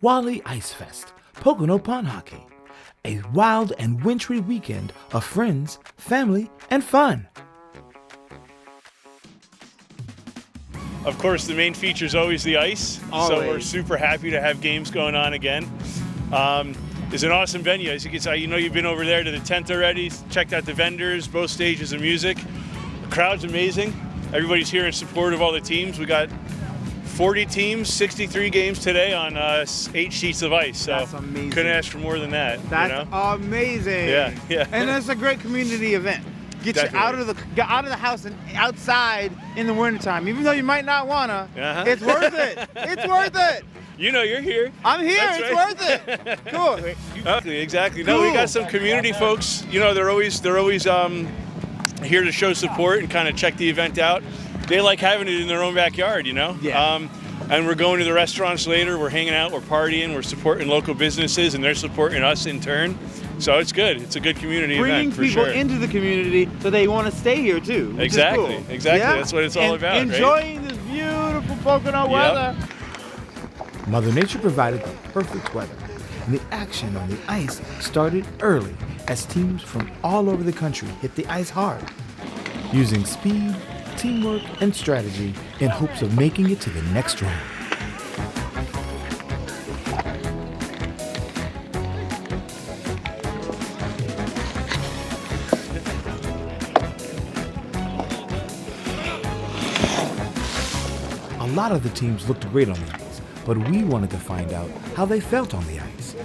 Wally Ice Fest, Pocono Pond Hockey. A wild and wintry weekend of friends, family, and fun. Of course, the main feature is always the ice. Always. So we're super happy to have games going on again. It's an awesome venue. As you can see, you know you've been over there to the tent already, checked out the vendors, both stages of music. The crowd's amazing. Everybody's here in support of all the teams. We got 40 teams, 63 games today on 8 sheets of ice. So That's amazing. couldn't ask for more than that. That's amazing. Yeah. And it's a great community event. Get Definitely. you out of the house and outside in the wintertime. Even though you might not wanna, it's worth it. It's worth it. You know you're here. I'm here. That's It's right. worth it. Cool. Exactly. No, we Cool. got some community folks. You know, they're always here to show support and kind of check the event out. They like having it in their own backyard, you know? Yeah. And we're going to the restaurants later. We're hanging out. We're partying. We're supporting local businesses, and they're supporting us in turn. So it's good. It's a good community Bringing event for people sure. into the community so they want to stay here too. Which Exactly. Is cool. Exactly. Yeah? That's what it's all about, right? Enjoying this beautiful Pocono weather. Mother Nature provided the perfect weather, and the action on the ice started early as teams from all over the country hit the ice hard, using speed, teamwork, and strategy in hopes of making it to the next round. A lot of the teams looked great on the ice, but we wanted to find out how they felt on the ice.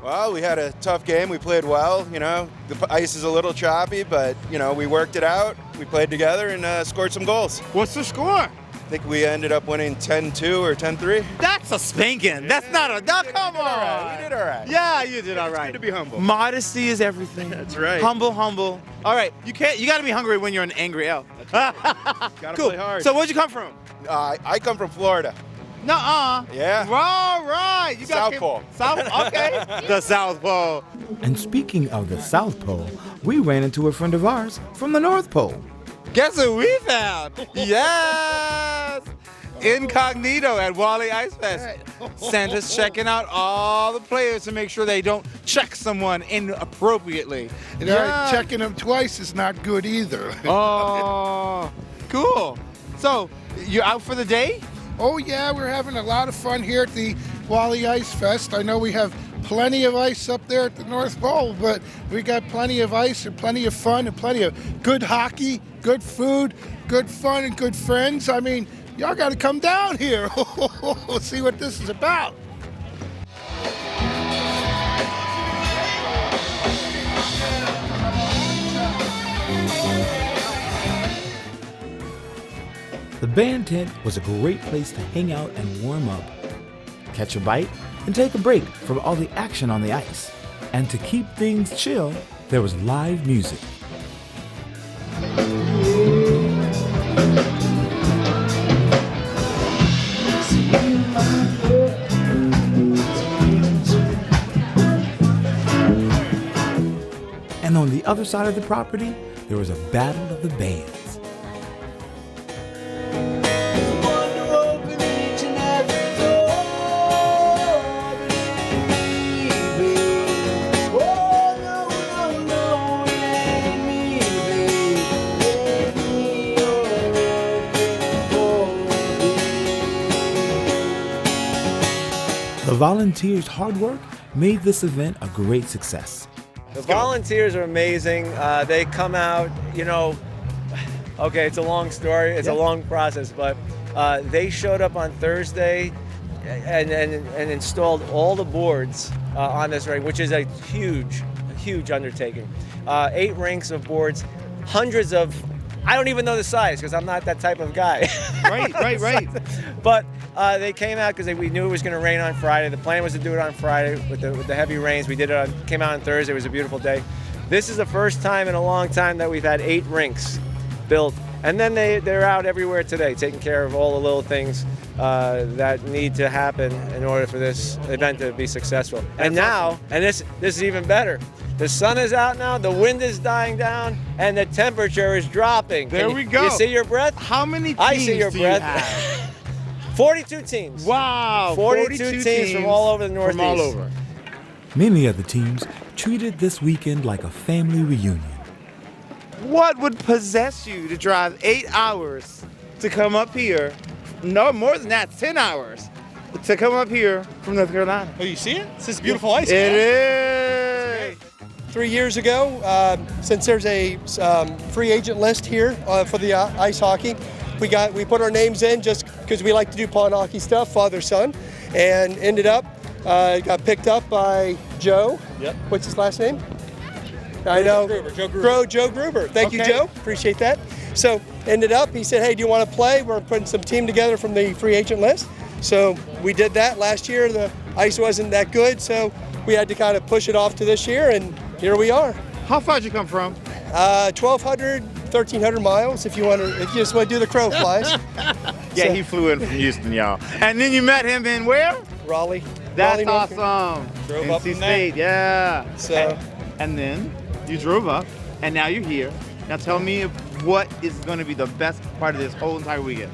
Well, we had a tough game. We played well. You know, the ice is a little choppy, but, you know, we worked it out. We played together and scored some goals. What's the score? I think we ended up winning 10-2 or 10-3. That's a spanking. That's not a. No, come on. We did all right. Yeah, you did all right. Good to be humble. Modesty is everything. That's right. Humble. All right, you got to be hungry when you're an angry elf. Gotta Cool. play hard. So where'd you come from? I come from Florida. Nuh-uh. Yeah. All right. You got South Pole. Okay. The South Pole. And speaking of the South Pole, we ran into a friend of ours from the North Pole. Guess who we found? Yes. Incognito at Wally Ice Fest. Santa's checking out all the players to make sure they don't check someone inappropriately. Checking them twice is not good either. Oh, cool. So, you're out for the day? Oh yeah, we're having a lot of fun here at the Wally Ice Fest. I know we have plenty of ice up there at the North Pole, but we got plenty of ice and plenty of fun and plenty of good hockey, good food, good fun, and good friends. I mean, y'all got to come down here. See what this is about. The band tent was a great place to hang out and warm up, catch a bite, and take a break from all the action on the ice. And to keep things chill, there was live music. And on the other side of the property, there was a battle of the bands. The volunteers' hard work made this event a great success. The volunteers are amazing. They come out, you know, okay, it's a long story. It's a long process, but they showed up on Thursday and installed all the boards on this rink, which is a huge undertaking. 8 rinks of boards, hundreds of, I don't even know the size because I'm not that type of guy. Right. But they came out because we knew it was going to rain on Friday. The plan was to do it on Friday with the heavy rains. We did it came out on Thursday. It was a beautiful day. This is the first time in a long time that we've had 8 rinks built. And then they're out everywhere today, taking care of all the little things that need to happen in order for this event to be successful. And now, and this is even better, the sun is out now, the wind is dying down, and the temperature is dropping. There we go. You see your breath? How many teams I see your do breath. you have? 42 teams. Wow, 42 teams from all over the Northeast. From all over. Many of the teams treated this weekend like a family reunion. What would possess you to drive 8 hours to come up here? No, more than that, 10 hours to come up here from North Carolina. Oh, you see it? It's this beautiful ice. It is. 3 years ago, since there's a free agent list here for the ice hockey, we put our names in just because we like to do pond hockey stuff, father son, and ended up got picked up by Joe. Yep. What's his last name? I know. Joe Gruber. Joe Gruber. Thank you, Okay. Joe. Appreciate that. So ended up, he said, hey, do you want to play? We're putting some team together from the free agent list. So we did that last year. The ice wasn't that good, so we had to kind of push it off to this year, and here we are. How far did you come from? 1,200, 1,300 miles if you just want to do the crow flies. Yeah, So- he flew in from Houston, y'all. And then you met him in where? Raleigh. That's Raleigh, North awesome. Drove up NC from there. State, yeah. So- and then you drove up, and now you're here. Now tell me what is going to be the best part of this whole entire weekend.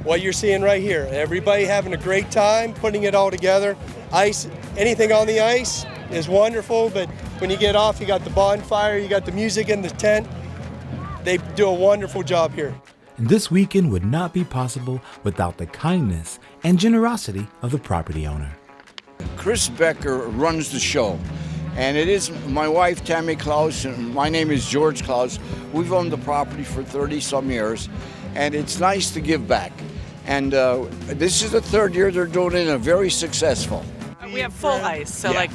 What you're seeing right here, everybody having a great time, putting it all together. Ice, anything on the ice is wonderful, but when you get off, you got the bonfire, you got the music in the tent. They do a wonderful job here. And this weekend would not be possible without the kindness and generosity of the property owner. Chris Becker runs the show, and it is my wife Tammy Klaus and my name is George Klaus. We've owned the property for 30 some years, and it's nice to give back. And this is the third year they're doing it, and very successful. We have full ice, so like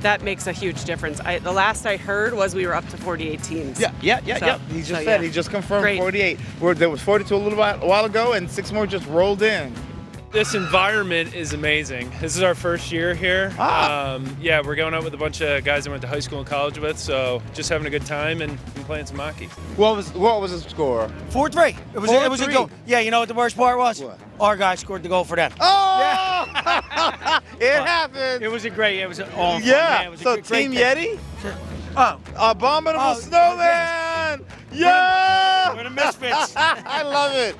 that makes a huge difference. The last I heard was we were up to 48 teams. Yeah. He just said, he just confirmed Great. 48. There was 42 a while ago, and 6 more just rolled in. This environment is amazing. This is our first year here. Yeah, we're going out with a bunch of guys I went to high school and college with, so just having a good time and playing some hockey. What was the score? 4-3. It was a 4-3. goal. Yeah, you know what the worst part was? What? Our guy scored the goal for them. Oh! It happened. It was an awful Yeah. It was a So great Team thing. Yeti, Oh, Abominable Snowman. Yeah. we're the misfits. I love it.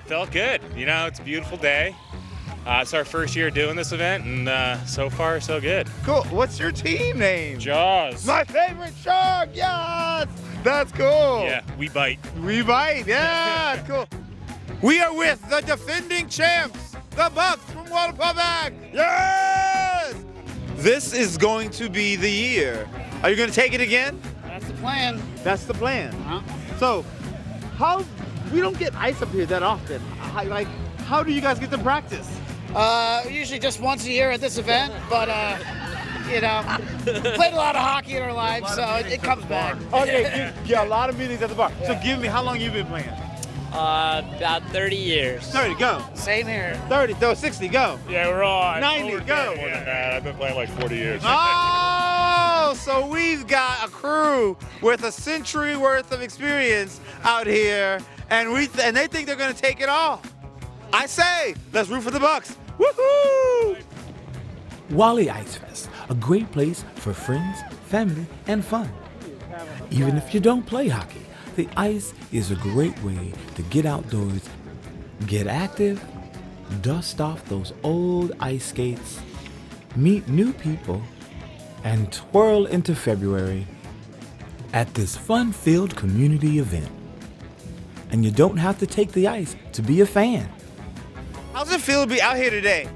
Felt good. You know, it's a beautiful day. It's our first year doing this event, and so far, so good. Cool. What's your team name? Jaws. My favorite shark. Yes. That's cool. Yeah, we bite. We bite. Yeah. Cool. We are with the defending champs, the Bucks from Waterpoback. Yes. This is going to be the year. Are you going to take it again? That's the plan. That's the plan. So, we don't get ice up here that often. How do you guys get to practice? Usually just once a year at this event, but you know, played a lot of hockey in our lives, so it comes back. Okay, yeah, a lot of meetings at the bar. So give me, how long you been playing? About 30 years. 30, go. Same here. 30, no, 60, go. Yeah, we're on. 90, go. More than that. I've been playing like 40 years. Oh, so we've got a crew with a century worth of experience out here, and they think they're gonna take it all. I say, let's root for the Bucks. Woohoo! Wally Ice Fest, a great place for friends, family, and fun. Even if you don't play hockey, the ice is a great way to get outdoors, get active, dust off those old ice skates, meet new people, and twirl into February at this fun-filled community event. And you don't have to take the ice to be a fan. How's it feel to be out here today?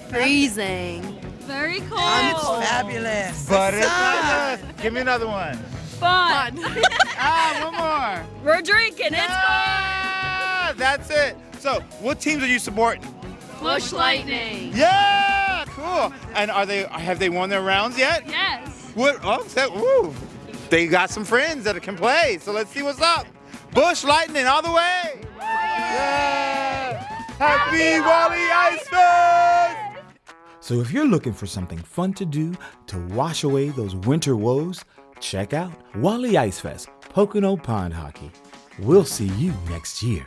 Freezing. Very cold. Fabulous. But it's fabulous. Give me another one. Fun. One more. We're drinking. Yeah, that's it. So, what teams are you supporting? It's Bush Lightning. Yeah, cool. And have they won their rounds yet? Yes. What? Oh, woo. They got some friends that can play. So let's see what's up. Bush Lightning all the way. Yeah. Happy Wally Ice Fest. So if you're looking for something fun to do to wash away those winter woes, check out Wally Ice Fest, Pocono Pond Hockey. We'll see you next year.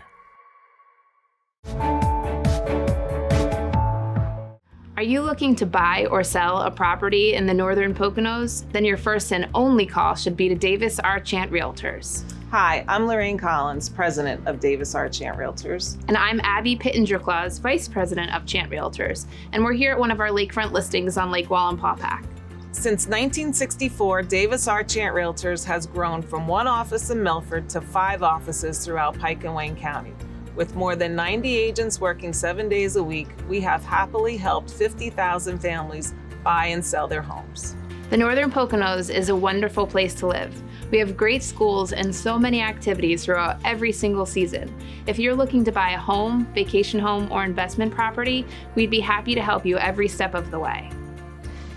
Are you looking to buy or sell a property in the Northern Poconos? Then your first and only call should be to Davis R. Chant Realtors. Hi, I'm Lorraine Collins, president of Davis R. Chant Realtors. And I'm Abby Pittenger-Claus, vice president of Chant Realtors. And we're here at one of our lakefront listings on Lake Wallenpaupack. Since 1964, Davis R. Chant Realtors has grown from one office in Milford to 5 offices throughout Pike and Wayne County. With more than 90 agents working 7 days a week, we have happily helped 50,000 families buy and sell their homes. The Northern Poconos is a wonderful place to live. We have great schools and so many activities throughout every single season. If you're looking to buy a home, vacation home, or investment property, we'd be happy to help you every step of the way.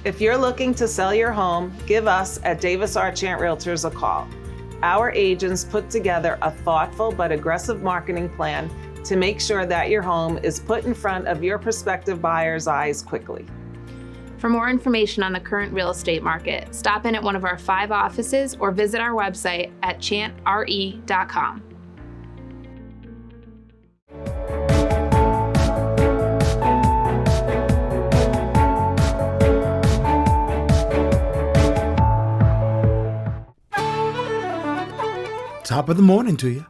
If you're looking to sell your home, give us at Davis R. Chant Realtors a call. Our agents put together a thoughtful but aggressive marketing plan to make sure that your home is put in front of your prospective buyer's eyes quickly. For more information on the current real estate market, stop in at one of our 5 offices or visit our website at chantre.com. Top of the morning to you.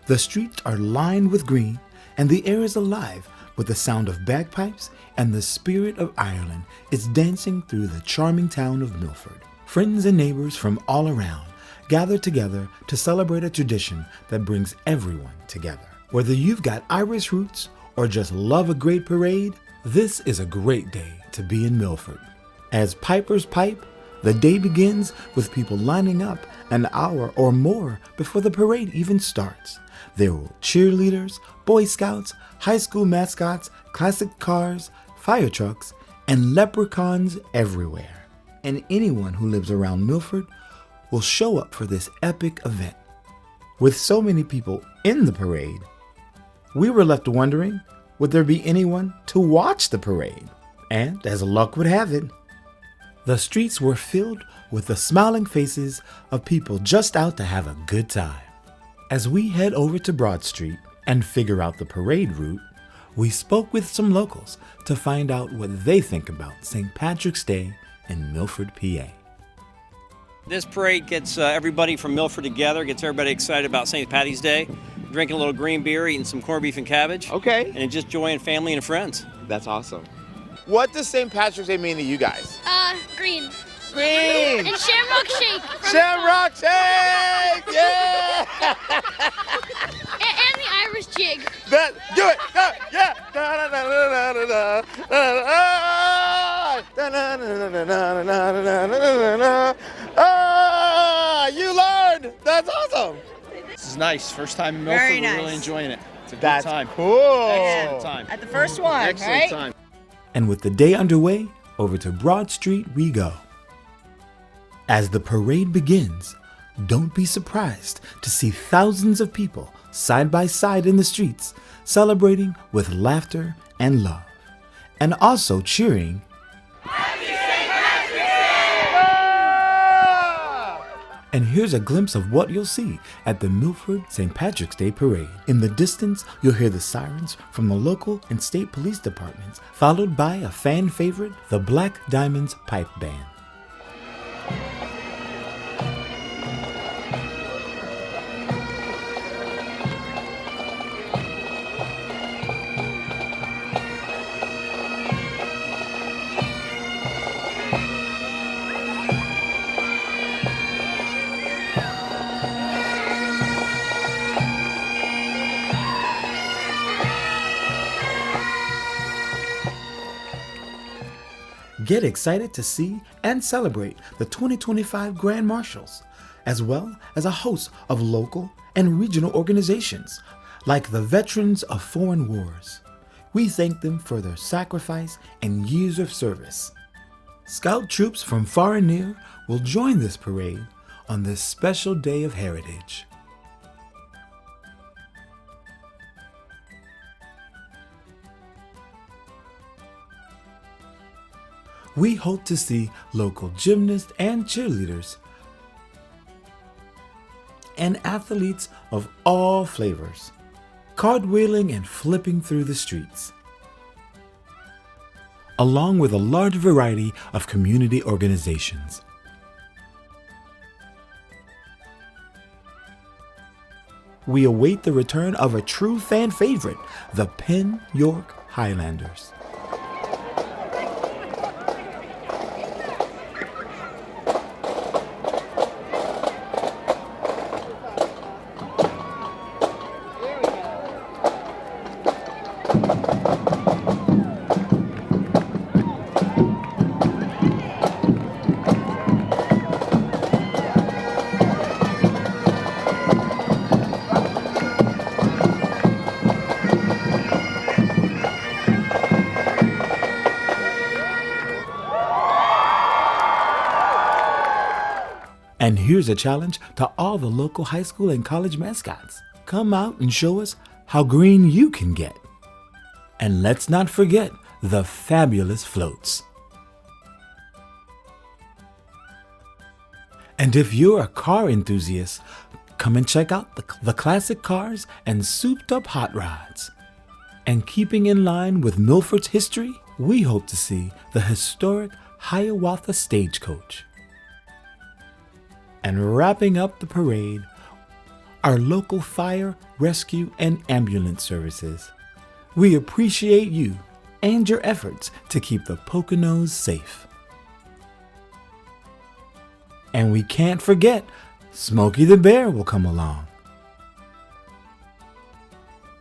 The streets are lined with green and the air is alive with the sound of bagpipes, and the spirit of Ireland is dancing through the charming town of Milford. Friends and neighbors from all around gather together to celebrate a tradition that brings everyone together. Whether you've got Irish roots or just love a great parade, this is a great day to be in Milford. As pipers pipe, the day begins with people lining up an hour or more before the parade even starts. There were cheerleaders, Boy Scouts, high school mascots, classic cars, fire trucks, and leprechauns everywhere. And anyone who lives around Milford will show up for this epic event. With so many people in the parade, we were left wondering, would there be anyone to watch the parade? And as luck would have it, the streets were filled with the smiling faces of people just out to have a good time. As we head over to Broad Street and figure out the parade route, we spoke with some locals to find out what they think about St. Patrick's Day in Milford, PA. This parade gets everybody from Milford together, gets everybody excited about St. Patty's Day, drinking a little green beer, eating some corned beef and cabbage. Okay. And just enjoying family and friends. That's awesome. What does St. Patrick's Day mean to you guys? Green. Green! And Shamrock Shake. Shamrock Shake! Yeah! And the Irish jig. Do it! Yeah! You learned! That's awesome! This is nice. First time in Milford. Very We're nice. really enjoying it. It's a good That's time. cool. Excellent time. At the first one, Excellent right? time. And with the day underway, over to Broad Street we go. As the parade begins, don't be surprised to see thousands of people side by side in the streets, celebrating with laughter and love, and also cheering, And here's a glimpse of what you'll see at the Milford St. Patrick's Day Parade. In the distance, you'll hear the sirens from the local and state police departments, followed by a fan favorite, the Black Diamonds Pipe Band. Get excited to see and celebrate the 2025 Grand Marshals, as well as a host of local and regional organizations, like the Veterans of Foreign Wars. We thank them for their sacrifice and years of service. Scout troops from far and near will join this parade on this special day of heritage. We hope to see local gymnasts and cheerleaders and athletes of all flavors, cartwheeling and flipping through the streets, along with a large variety of community organizations. we await the return of a true fan favorite, the Penn York Highlanders. And here's a challenge to all the local high school and college mascots. Come out and show us how green you can get. And let's not forget the fabulous floats. And if you're a car enthusiast, come and check out the classic cars and souped up hot rods. And keeping in line with Milford's history, we hope to see the historic Hiawatha Stagecoach. And wrapping up the parade, our local fire, rescue, and ambulance services. We appreciate you and your efforts to keep the Poconos safe. And we can't forget, Smokey the Bear will come along.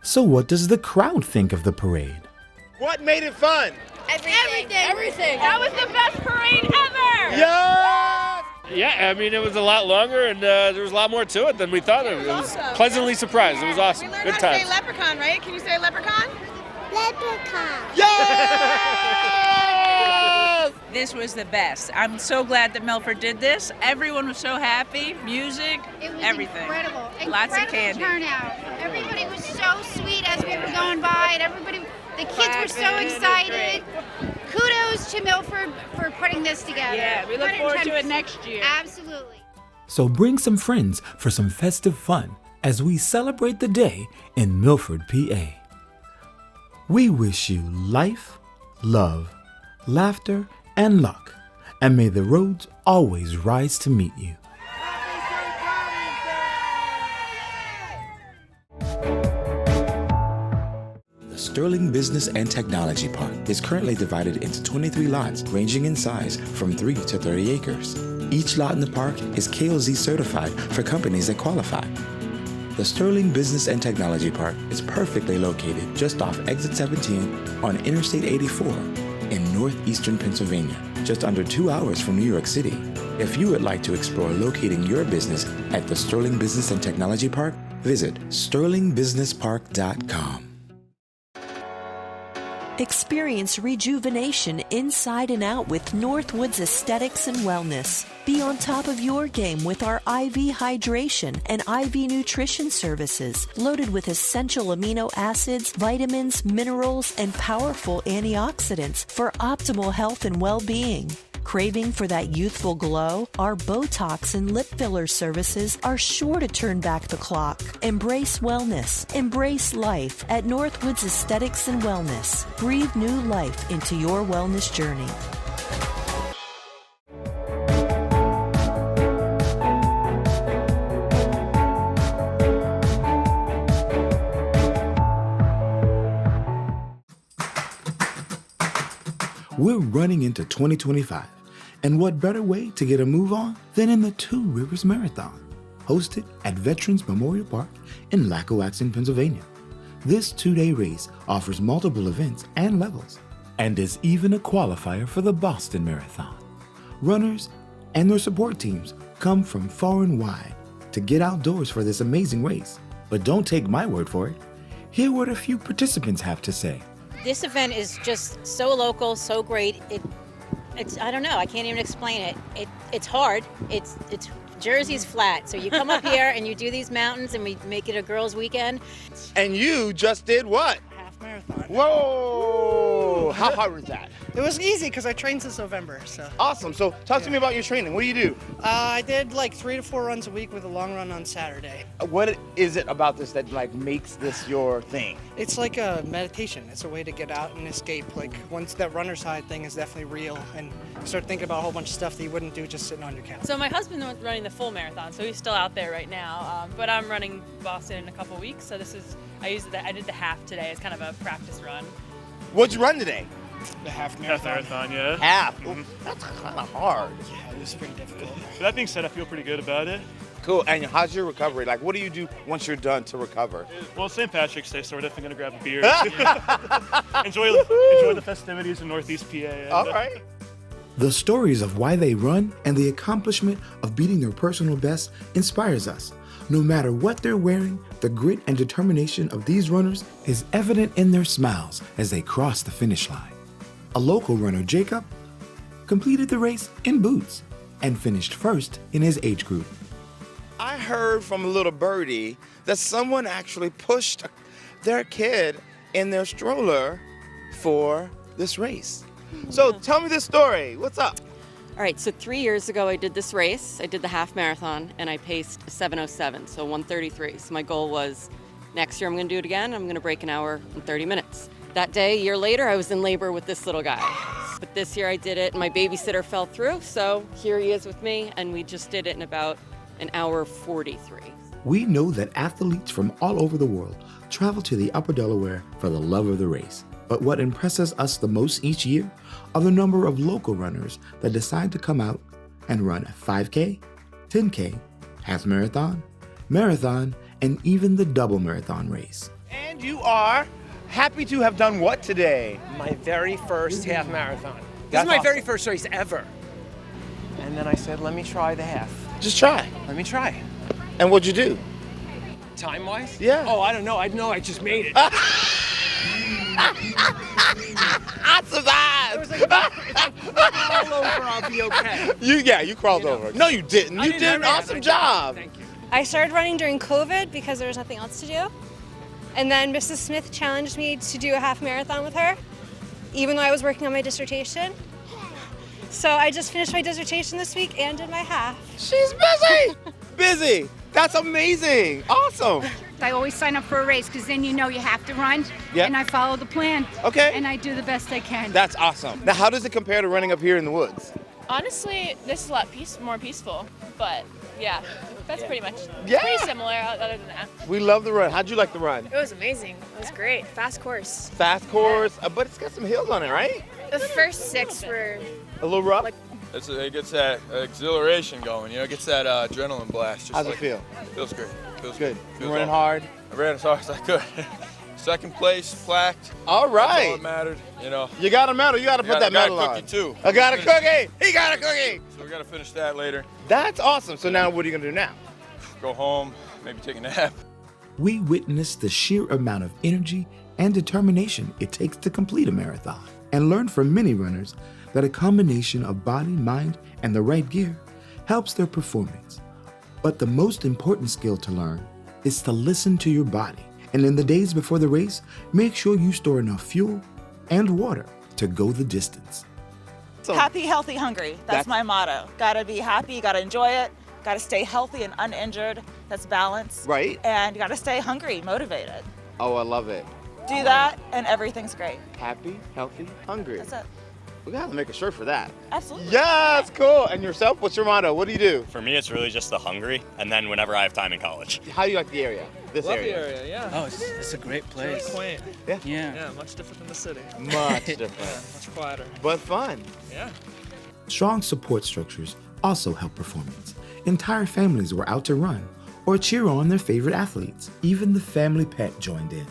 So what does the crowd think of the parade? What made it fun? Everything. That was the best parade ever. Yes! Yeah, I mean, it was a lot longer, and there was a lot more to it than we thought. It was pleasantly surprised. It was awesome. We learned Good how to times. say leprechaun, right? Can you say leprechaun? Leprechaun. Yes! This was the best. I'm so glad that Milford did this. Everyone was so happy. Music, It was everything. incredible. Lots of Incredible candy. turnout. Everybody was so sweet as we were going by, and the kids were so excited. Kudos to Milford for putting this together. Yeah, we look forward to it 110%. next year. Absolutely. So bring some friends for some festive fun as we celebrate the day in Milford, PA. We wish you life, love, laughter, and luck, and may the roads always rise to meet you. The Sterling Business and Technology Park is currently divided into 23 lots ranging in size from 3 to 30 acres. Each lot in the park is KOZ certified for companies that qualify. The Sterling Business and Technology Park is perfectly located just off Exit 17 on Interstate 84 in northeastern Pennsylvania, just under 2 hours from New York City. If you would like to explore locating your business at the Sterling Business and Technology Park, visit sterlingbusinesspark.com. Experience rejuvenation inside and out with Northwoods Aesthetics and Wellness. Be on top of your game with our IV hydration and IV nutrition services, loaded with essential amino acids, vitamins, minerals, and powerful antioxidants for optimal health and well-being. Craving for that youthful glow? Our Botox and lip filler services are sure to turn back the clock. Embrace wellness. Embrace life at Northwoods Aesthetics and Wellness. Breathe new life into your wellness journey. We're running into 2025, and what better way to get a move on than in the Two Rivers Marathon, hosted at Veterans Memorial Park in Lackawaxen, Pennsylvania. This 2-day race offers multiple events and levels, and is even a qualifier for the Boston Marathon. Runners and their support teams come from far and wide to get outdoors for this amazing race. But don't take my word for it. Hear what a few participants have to say. This event is just so local, so great. It's I don't know. I can't even explain it. It's hard. It's Jersey's flat, so you come up here and you do these mountains, and we make it a girls' weekend. And you just did what? Half marathon. Whoa! How hard was that? It was easy because I trained since November. So. Awesome. So talk to me about your training. What do you do? I did like 3 to 4 runs a week with a long run on Saturday. What is it about this that like makes this your thing? It's like a meditation. It's a way to get out and escape. Like once that runner's high thing is definitely real, and you start thinking about a whole bunch of stuff that you wouldn't do just sitting on your couch. So my husband was running the full marathon, so he's still out there right now. But I'm running Boston in a couple weeks, so I did the half today as kind of a practice run. What'd you run today? The half marathon. Half marathon, yeah. Half? That's kind of hard. Yeah, it was pretty difficult. But that being said, I feel pretty good about it. Cool. And how's your recovery? Like, what do you do once you're done to recover? Well, St. Patrick's Day, so we're definitely gonna grab a beer. enjoy the festivities in Northeast PA. And, all right. The stories of why they run and the accomplishment of beating their personal best inspires us. No matter what they're wearing, the grit and determination of these runners is evident in their smiles as they cross the finish line. A local runner, Jacob, completed the race in boots and finished first in his age group. I heard from a little birdie that someone actually pushed their kid in their stroller for this race. So tell me this story. What's up? All right, so 3 years ago I did this race. I did the half marathon and I paced 7:07, so 1:33. So my goal was next year I'm gonna do it again. I'm gonna break an hour and 30 minutes. That day, a year later, I was in labor with this little guy. But this year I did it and my babysitter fell through, so here he is with me, and we just did it in about an hour 43. We know that athletes from all over the world travel to the Upper Delaware for the love of the race. But what impresses us the most each year are the number of local runners that decide to come out and run a 5K, 10K, half marathon, marathon, and even the double marathon race. And you are happy to have done what today? My very first half marathon. This That's is my awesome. very first race ever. And then I said, let me try the half. Just try. Let me try. And what'd you do? Time-wise? Yeah. Oh, I don't know. I know I just made it. I survived. It was like, if I fall over, I'll be okay. You crawled over. No, you didn't. You did an awesome job. Thank you. I started running during COVID because there was nothing else to do. And then Mrs. Smith challenged me to do a half marathon with her, even though I was working on my dissertation. So I just finished my dissertation this week and did my half. She's busy. Busy. That's amazing. Awesome. I always sign up for a race because then you know you have to run. Yep. And I follow the plan. Okay. And I do the best I can. That's awesome. Now, how does it compare to running up here in the woods? Honestly, this is a lot more peaceful, but yeah, that's pretty much Yeah. pretty similar other than that. We love the run. How'd you like the run? It was amazing. It was great. Fast course. Fast course, but it's got some hills on it, right? The first 6 were A little rough? It gets that exhilaration going, it gets that adrenaline blast. How's it feel? Feels great. Feels Good. Feels You running awesome. hard? I ran as hard as I could. Second place, plaqued. All That's right. all that mattered, You got a medal. You got to put that medal got a on. cookie too. I got a cookie. He got a cookie. So we got to finish that later. That's awesome. So now what are you going to do now? Go home, maybe take a nap. We witness the sheer amount of energy and determination it takes to complete a marathon, and learn from many runners that a combination of body, mind, and the right gear helps their performance. But the most important skill to learn is to listen to your body. And in the days before the race, make sure you store enough fuel and water to go the distance. Happy, healthy, hungry. That's my motto. Gotta be happy, gotta enjoy it, gotta stay healthy and uninjured. That's balance. Right. And you gotta stay hungry, motivated. Oh, I love it. Do that and everything's great. Happy, healthy, hungry. That's it. We got to make a shirt for that. Absolutely. Yes, cool. And yourself, what's your motto? What do you do? For me, it's really just the hungry, and then whenever I have time in college. How do you like the area? This Love area? the area, yeah. Oh, it's a great place. It's really quaint. Yeah. Yeah, much different than the city. Much different. Yeah, much quieter. But fun. Yeah. Strong support structures also help performance. Entire families were out to run or cheer on their favorite athletes. Even the family pet joined in.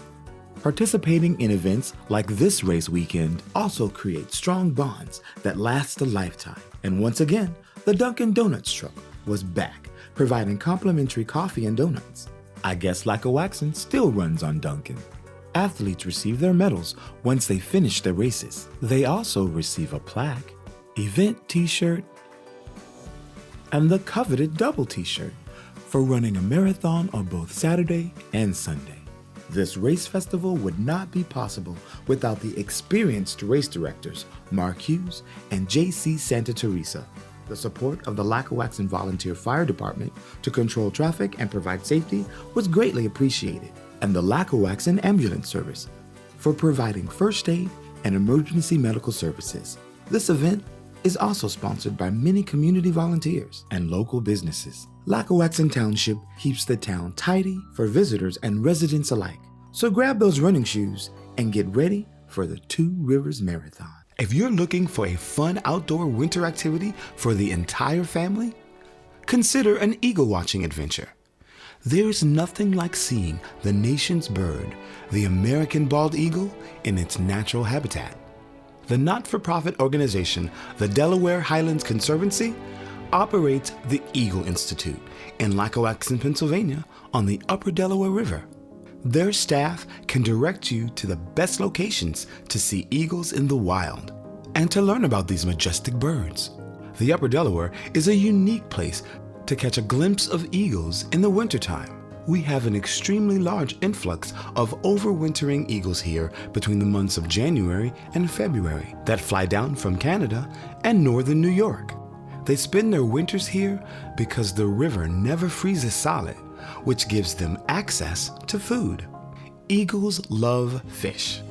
Participating in events like this race weekend also creates strong bonds that last a lifetime. And once again, the Dunkin' Donuts truck was back, providing complimentary coffee and donuts. I guess Lackawaxen still runs on Dunkin'. Athletes receive their medals once they finish their races. They also receive a plaque, event t-shirt, and the coveted double t-shirt for running a marathon on both Saturday and Sunday. This race festival would not be possible without the experienced race directors Mark Hughes and J.C. Santa Teresa. The support of the Lackawaxen Volunteer Fire Department to control traffic and provide safety was greatly appreciated, and the Lackawaxen Ambulance Service for providing first aid and emergency medical services. This event is also sponsored by many community volunteers and local businesses. Lackawaxen Township keeps the town tidy for visitors and residents alike. So grab those running shoes and get ready for the Two Rivers Marathon. If you're looking for a fun outdoor winter activity for the entire family, consider an eagle watching adventure. There's nothing like seeing the nation's bird, the American bald eagle, in its natural habitat. The not-for-profit organization, the Delaware Highlands Conservancy, operates the Eagle Institute in Lackawaxen, Pennsylvania, on the Upper Delaware River. Their staff can direct you to the best locations to see eagles in the wild and to learn about these majestic birds. The Upper Delaware is a unique place to catch a glimpse of eagles in the wintertime. We have an extremely large influx of overwintering eagles here between the months of January and February that fly down from Canada and northern New York. They spend their winters here because the river never freezes solid, which gives them access to food. Eagles love fish.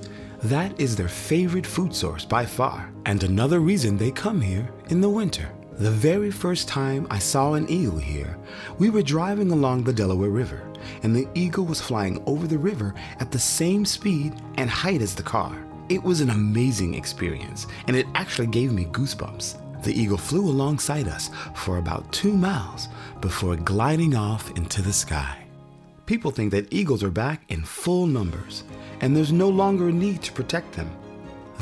That is their favorite food source by far, and another reason they come here in the winter. The very first time I saw an eagle here, we were driving along the Delaware River, and the eagle was flying over the river at the same speed and height as the car. It was an amazing experience, and it actually gave me goosebumps. The eagle flew alongside us for about 2 miles before gliding off into the sky. People think that eagles are back in full numbers, and there's no longer a need to protect them.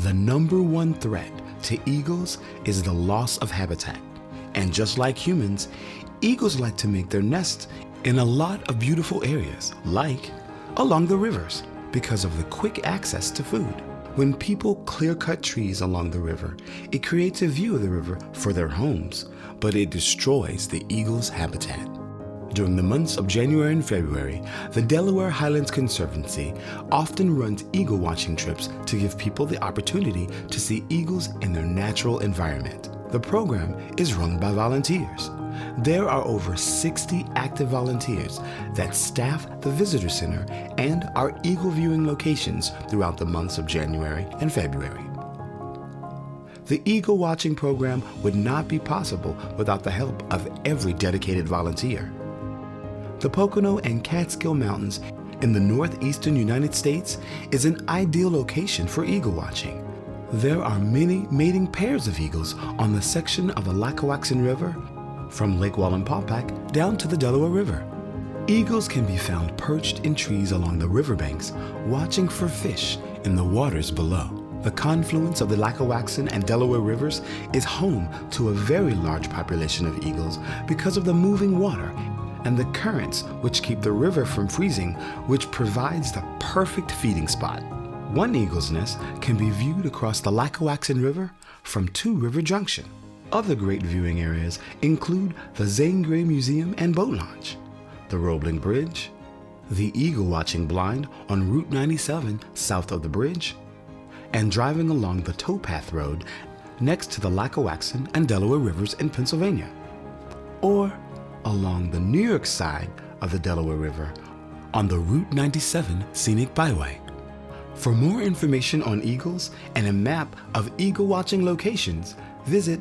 The number one threat to eagles is the loss of habitat. And just like humans, eagles like to make their nests in a lot of beautiful areas, like along the rivers, because of the quick access to food. When people clear-cut trees along the river, it creates a view of the river for their homes, but it destroys the eagle's habitat. During the months of January and February, the Delaware Highlands Conservancy often runs eagle watching trips to give people the opportunity to see eagles in their natural environment. The program is run by volunteers. There are over 60 active volunteers that staff the visitor center and our eagle viewing locations throughout the months of January and February. The eagle watching program would not be possible without the help of every dedicated volunteer. The Pocono and Catskill Mountains in the northeastern United States is an ideal location for eagle watching. There are many mating pairs of eagles on the section of the Lackawaxen River from Lake Wallenpaupack down to the Delaware River. Eagles can be found perched in trees along the riverbanks, watching for fish in the waters below. The confluence of the Lackawaxen and Delaware rivers is home to a very large population of eagles because of the moving water and the currents which keep the river from freezing, which provides the perfect feeding spot. One eagle's nest can be viewed across the Lackawaxen River from Two River Junction. Other great viewing areas include the Zane Grey Museum and Boat Launch, the Roebling Bridge, the eagle watching blind on Route 97 south of the bridge, and driving along the towpath road next to the Lackawaxen and Delaware rivers in Pennsylvania, or along the New York side of the Delaware River on the Route 97 Scenic Byway. For more information on eagles and a map of eagle watching locations, visit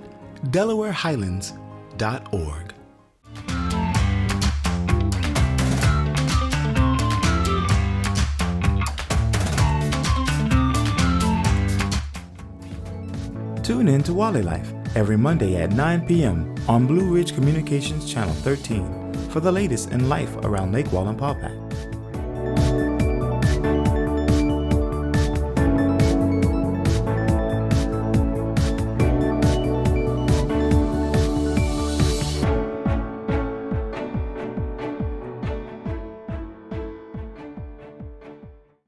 DelawareHighlands.org. Tune in to Wally Life every Monday at 9 p.m. on Blue Ridge Communications Channel 13 for the latest in life around Lake Wallenpaupack.